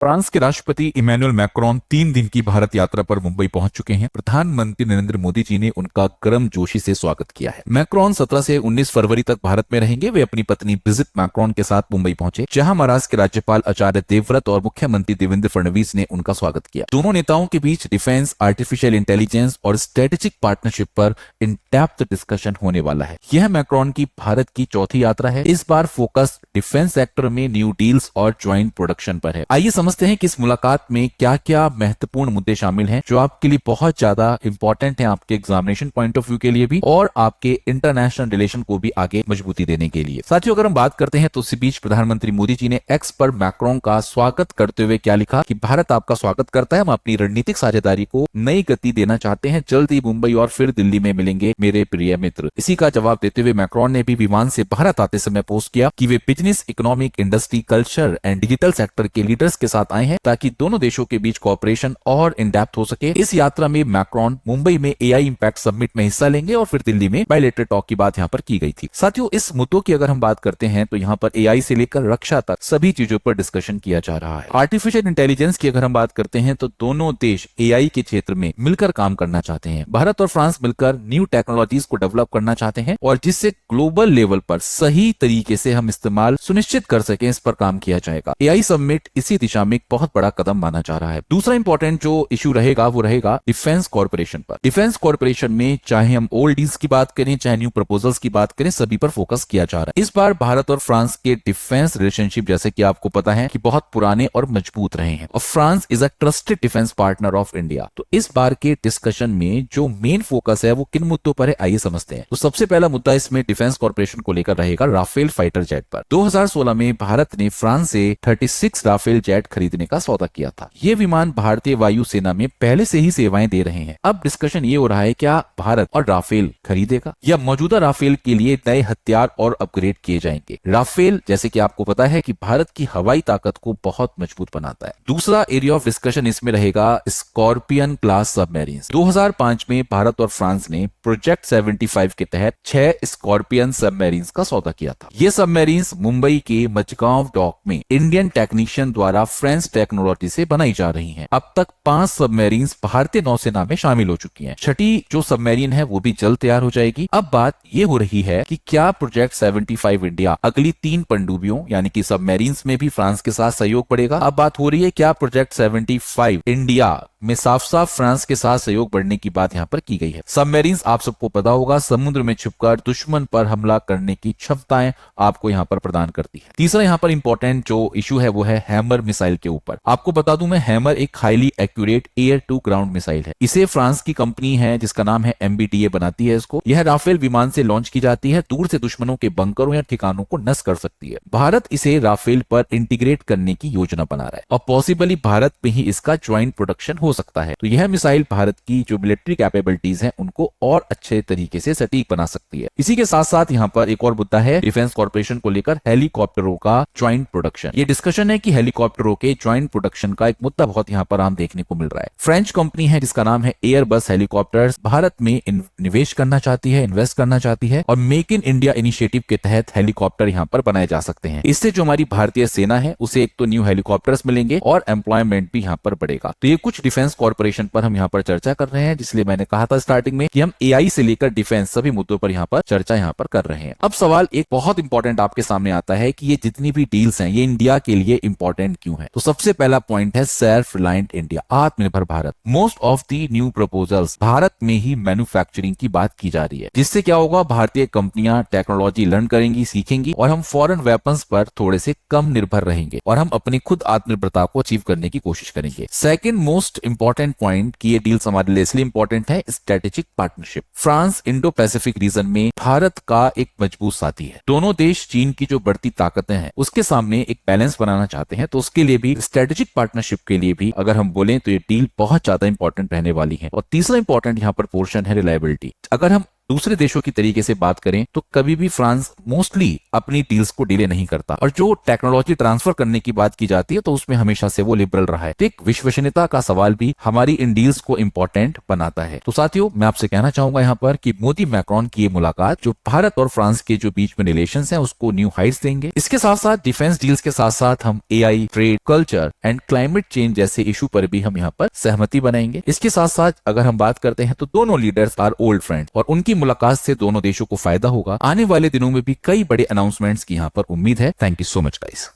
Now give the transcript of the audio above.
France के राष्ट्रपति Emmanuel Macron 3 दिन की भारत यात्रा पर मुंबई पहुंच चुके हैं। प्रधानमंत्री नरेंद्र मोदी जी ने उनका गर्मजोशी से स्वागत किया है। मैक्रोन 17 से 19 फरवरी तक भारत में रहेंगे। वे अपनी पत्नी ब्रिजिट मैक्रोन के साथ मुंबई पहुंचे, जहां महाराष्ट्र के राज्यपाल आचार्य देवव्रत और मुख्यमंत्री देवेंद्र फडणवीस ने उनका स्वागत किया। दोनों नेताओं के बीच डिफेंस, आर्टिफिशियल इंटेलिजेंस और स्ट्रेटेजिक पार्टनरशिप पर इन डेप्थ डिस्कशन होने वाला है। यह मैक्रोन की भारत की चौथी यात्रा है। इस बार फोकस डिफेंस सेक्टर में न्यू डील्स और ज्वाइंट प्रोडक्शन पर है। आइए समझते हैं कि इस मुलाकात में क्या क्या महत्वपूर्ण मुद्दे शामिल हैं जो आपके लिए बहुत ज्यादा इंपॉर्टेंट हैं, आपके एग्जामिनेशन पॉइंट ऑफ व्यू के लिए भी और आपके इंटरनेशनल रिलेशन को भी आगे मजबूती देने के लिए। साथियों, अगर हम बात करते हैं तो इसी बीच प्रधानमंत्री मोदी जी ने एक्स पर मैक्रोन का स्वागत करते हुए क्या लिखा कि भारत आपका स्वागत करता है, हम अपनी रणनीतिक साझेदारी को नई गति देना चाहते हैं, जल्द ही मुंबई और फिर दिल्ली में मिलेंगे मेरे प्रिय मित्र। इसी का जवाब देते हुए मैक्रोन ने भी विमान से भारत आते समय पोस्ट किया कि वे business, economic, industry, culture and digital sector के लीडर्स के साथ आए हैं ताकि दोनों देशों के बीच कोऑपरेशन और इन डेप्थ हो सके। इस यात्रा में मैक्रोन मुंबई में एआई इंपैक्ट समिट में हिस्सा लेंगे और फिर दिल्ली में बायलैटरल टॉक की बात यहाँ पर की गई थी। साथियों, इस मुद्दों की अगर हम बात करते हैं तो यहाँ पर एआई से लेकर रक्षा तक सभी चीजों पर डिस्कशन किया जा रहा है। आर्टिफिशियल इंटेलिजेंस की अगर हम बात करते हैं तो दोनों देश एआई के क्षेत्र में मिलकर काम करना चाहते हैं। भारत और फ्रांस मिलकर न्यू टेक्नोलॉजीज को डेवलप करना चाहते हैं और जिससे ग्लोबल लेवल पर सही तरीके से हम इस्तेमाल सुनिश्चित कर सके, इस पर काम किया जाएगा। एआई समिट इसी दिशा में एक बहुत बड़ा कदम माना जा रहा है। दूसरा इंपॉर्टेंट जो इशू रहेगा वो रहेगा डिफेंस कॉर्पोरेशन पर। डिफेंस कॉर्पोरेशन में चाहे हम ओल्ड डील्स की बात करें, चाहे न्यू प्रपोजल्स की बात करें, सभी पर फोकस किया जा रहा है। इस बार भारत और फ्रांस के डिफेंस रिलेशनशिप जैसे कि आपको पता है कि बहुत पुराने और मजबूत रहे हैं और France is a trusted defence partner of India. तो इस बार के डिस्कशन में जो मेन फोकस है वो किन मुद्दों पर है, आइए समझते हैं। तो सबसे पहला मुद्दा इसमें डिफेंस कॉर्पोरेशन को लेकर रहेगा राफेल फाइटर जेट पर। 2016 में भारत ने फ्रांस से 36 राफेल जेट खरीदने का सौदा किया था। ये विमान भारतीय वायुसेना में पहले से ही सेवाएं दे रहे हैं। अब डिस्कशन ये हो रहा है क्या भारत और राफेल खरीदेगा या मौजूदा राफेल के लिए नए हथियार और अपग्रेड किए जाएंगे। राफेल जैसे कि आपको पता है कि भारत की हवाई ताकत को बहुत मजबूत बनाता है। दूसरा एरिया ऑफ डिस्कशन इसमें रहेगा स्कॉर्पियन क्लास सबमरीन। 2005 में भारत और फ्रांस ने प्रोजेक्ट 75 के तहत 6 स्कॉर्पियन सबमरीन का सौदा किया था। ये सबमरीन मुंबई के मचगांव डॉक में इंडियन टेक्नीशियन द्वारा फ्रेंच टेक्नोलॉजी से बनाई जा रही हैं। अब तक 5 सबमरीन भारतीय नौसेना में शामिल हो चुकी हैं। छठी जो सबमरीन है वो भी जल्द तैयार हो जाएगी। अब बात ये हो रही है कि क्या प्रोजेक्ट 75 इंडिया अगली 3 पनडुब्बियों यानी कि सबमरीन में भी फ्रांस के साथ सहयोग बढ़ेगा। अब बात हो रही है क्या प्रोजेक्ट 75 इंडिया में साफ साफ फ्रांस के साथ सहयोग बढ़ने की बात यहां पर की गई है। सबमरीन आप सबको पता होगा समुद्र में छुपकर दुश्मन पर हमला करने की क्षमताएं आपको यहां पर प्रदान करती है। तीसरा यहां पर इंपॉर्टेंट जो इशू है वो है हैमर मिसाइल के ऊपर। आपको बता दूं मैं, हैमर एक highly accurate air to ground missile है। इसे फ्रांस की कंपनी है जिसका नाम है MBDA बनाती है इसको। यह राफेल विमान से लॉन्च की जाती है, दूर से दुश्मनों के बंकरों या ठिकानों को नष्ट कर सकती है। भारत इसे राफेल पर इंटीग्रेट करने की योजना बना रहा है और पॉसिबली भारत में ही इसका ज्वाइंट प्रोडक्शन हो सकता है। तो यह मिसाइल भारत की जो मिलिट्री कैपेबिलिटीज हैं उनको और अच्छे तरीके से सटीक बना सकती है। इसी के साथ साथ यहाँ पर एक और मुद्दा है डिफेंस कॉर्पोरेशन को लेकर हेलीकॉप्टरों का ज्वाइंट प्रोडक्शन। ये डिस्कशन है कि हेलीकॉप्टरों के ज्वाइंट प्रोडक्शन का एक मुद्दा बहुत यहाँ पर आम देखने को मिल रहा है। फ्रेंच कंपनी है जिसका नाम है एयरबस हेलीकॉप्टर्स, भारत में निवेश करना चाहती है, इन्वेस्ट करना चाहती है और मेक इन इंडिया इनिशिएटिव के तहत हेलीकॉप्टर यहाँ पर बनाए जा सकते हैं। इससे जो हमारी भारतीय सेना है उसे एक तो न्यू हेलीकॉप्टर्स मिलेंगे और एम्प्लॉयमेंट भी यहाँ पर बढ़ेगा। तो ये कुछ डिफेंस कॉर्पोरेशन पर हम यहाँ पर चर्चा कर रहे हैं, जिसलिए मैंने कहा था स्टार्टिंग में कि हम एआई से लेकर डिफेंस सभी मुद्दों पर यहाँ पर चर्चा यहाँ पर कर रहे हैं। अब सवाल एक बहुत इंपॉर्टेंट आपके सामने आता है कि ये जितनी भी डील्स हैं ये इंडिया के लिए इंपॉर्टेंट क्यों है। तो सबसे पहला पॉइंट है सेल्फ रिलायंट इंडिया, आत्मनिर्भर Bharat. Most of the new proposals Bharat में ही मैन्युफैक्चरिंग की बात की जा रही है, जिससे क्या होगा, भारतीय कंपनियां टेक्नोलॉजी लर्न करेंगी, सीखेंगी और हम फॉरेन वेपन्स पर थोड़े से कम निर्भर रहेंगे और हम अपनी खुद आत्मनिर्भरता को अचीव करने की कोशिश करेंगे। सेकंड मोस्ट इंपॉर्टेंट पॉइंट कि ये डील्स हमारे लिए इसलिए इंपॉर्टेंट है, strategic partnership. France Indo Pacific region में भारत का एक मजबूत साथी है। दोनों देश चीन की जो बढ़ती ताकतें हैं उसके सामने एक बैलेंस बनाना चाहते हैं, तो उसके लिए भी स्ट्रेटेजिक पार्टनरशिप के लिए भी अगर हम बोलें तो ये डील बहुत ज्यादा इंपॉर्टेंट रहने वाली है। और तीसरा इंपॉर्टेंट यहाँ पर पोर्शन है रिलायबिलिटी। अगर हम दूसरे देशों की तरीके से बात करें तो कभी भी फ्रांस मोस्टली अपनी डील्स को डिले नहीं करता, और जो टेक्नोलॉजी ट्रांसफर करने की बात की जाती है तो उसमें हमेशा से वो लिबरल रहा है। तो एक विश्वसनीयता का सवाल भी हमारी इन डील्स को इंपॉर्टेंट बनाता है। तो साथियों, मैं आपसे कहना चाहूंगा यहाँ पर कि मोदी मैक्रोन की ये मुलाकात जो भारत और फ्रांस के जो बीच में रिलेशंस हैं उसको न्यू हाइट्स देंगे। इसके साथ साथ डिफेंस डील्स के साथ साथ हम AI, trade, culture and climate change जैसे इशू पर भी हम यहाँ पर सहमति बनाएंगे। इसके साथ साथ अगर हम बात करते हैं तो दोनों लीडर्स आर ओल्ड फ्रेंड और उनकी मुलाकात से दोनों देशों को फायदा होगा। आने वाले दिनों में भी कई बड़े अनाउंसमेंट्स की यहाँ पर उम्मीद है। Thank you so much guys.